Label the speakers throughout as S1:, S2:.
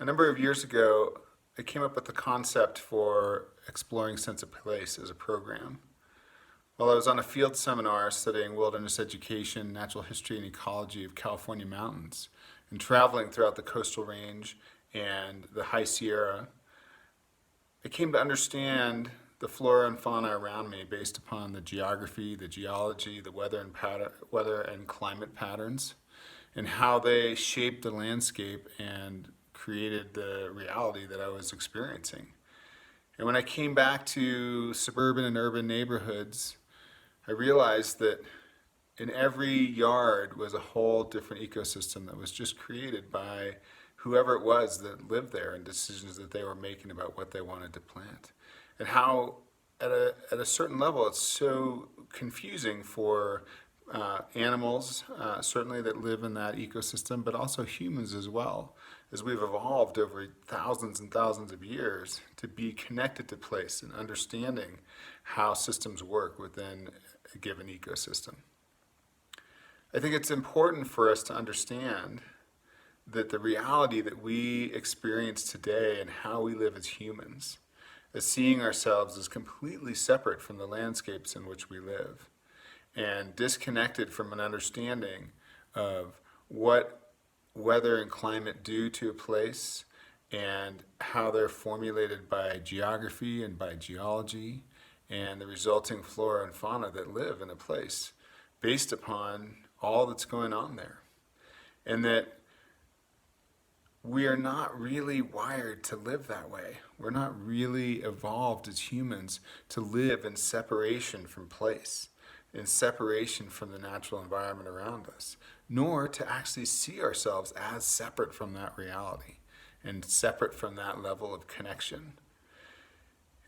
S1: A number of years ago, I came up with the concept for exploring sense of place as a program. While I was on a field seminar studying wilderness education, natural history, and ecology of California mountains, and traveling throughout the coastal range and the high Sierra, I came to understand the flora and fauna around me based upon the geography, the geology, the weather and climate patterns, and how they shaped the landscape and created the reality that I was experiencing. And when I came back to suburban and urban neighborhoods, I realized that in every yard was a whole different ecosystem that was just created by whoever it was that lived there and decisions that they were making about what they wanted to plant. And how at a certain level it's so confusing for animals, certainly that live in that ecosystem, but also humans as well, as we've evolved over thousands and thousands of years to be connected to place and understanding how systems work within a given ecosystem. I think it's important for us to understand that the reality that we experience today and how we live as humans, as seeing ourselves as completely separate from the landscapes in which we live, and disconnected from an understanding of what weather and climate do to a place and how they're formulated by geography and by geology and the resulting flora and fauna that live in a place based upon all that's going on there. And that we are not really wired to live that way. We're not really evolved as humans to live in separation from place, in separation from the natural environment around us, nor to actually see ourselves as separate from that reality and separate from that level of connection.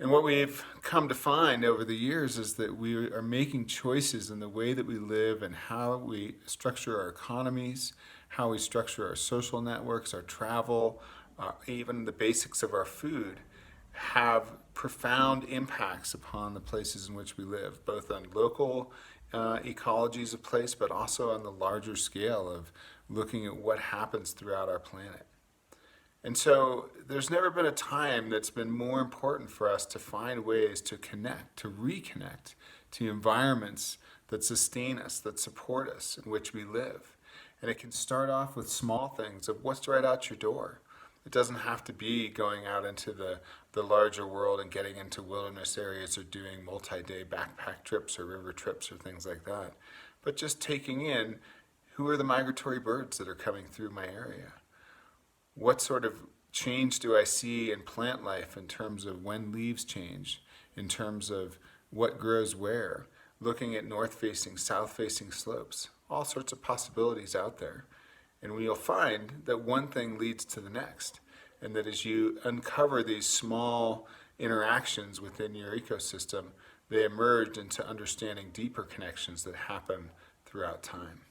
S1: And what we've come to find over the years is that we are making choices in the way that we live and how we structure our economies, how we structure our social networks, our travel, even the basics of our food, have profound impacts upon the places in which we live, both on local ecologies of place, but also on the larger scale of looking at what happens throughout our planet. And so there's never been a time that's been more important for us to find ways to connect, to reconnect to environments that sustain us, that support us, in which we live. And it can start off with small things of what's right out your door. It doesn't have to be going out into the larger world and getting into wilderness areas or doing multi-day backpack trips or river trips or things like that. But just taking in, who are the migratory birds that are coming through my area? What sort of change do I see in plant life in terms of when leaves change, in terms of what grows where, looking at north-facing, south-facing slopes, all sorts of possibilities out there. And you'll find that one thing leads to the next, and that as you uncover these small interactions within your ecosystem, they emerge into understanding deeper connections that happen throughout time.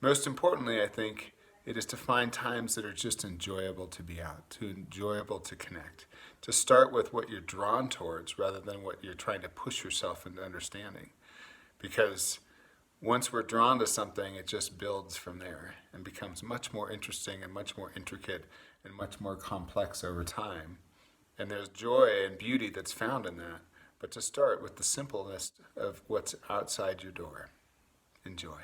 S1: Most importantly, I think, it is to find times that are just enjoyable to be out, to enjoyable to connect, to start with what you're drawn towards rather than what you're trying to push yourself into understanding. Because once we're drawn to something, it just builds from there and becomes much more interesting and much more intricate and much more complex over time. And there's joy and beauty that's found in that. But to start with the simpleness of what's outside your door. Enjoy.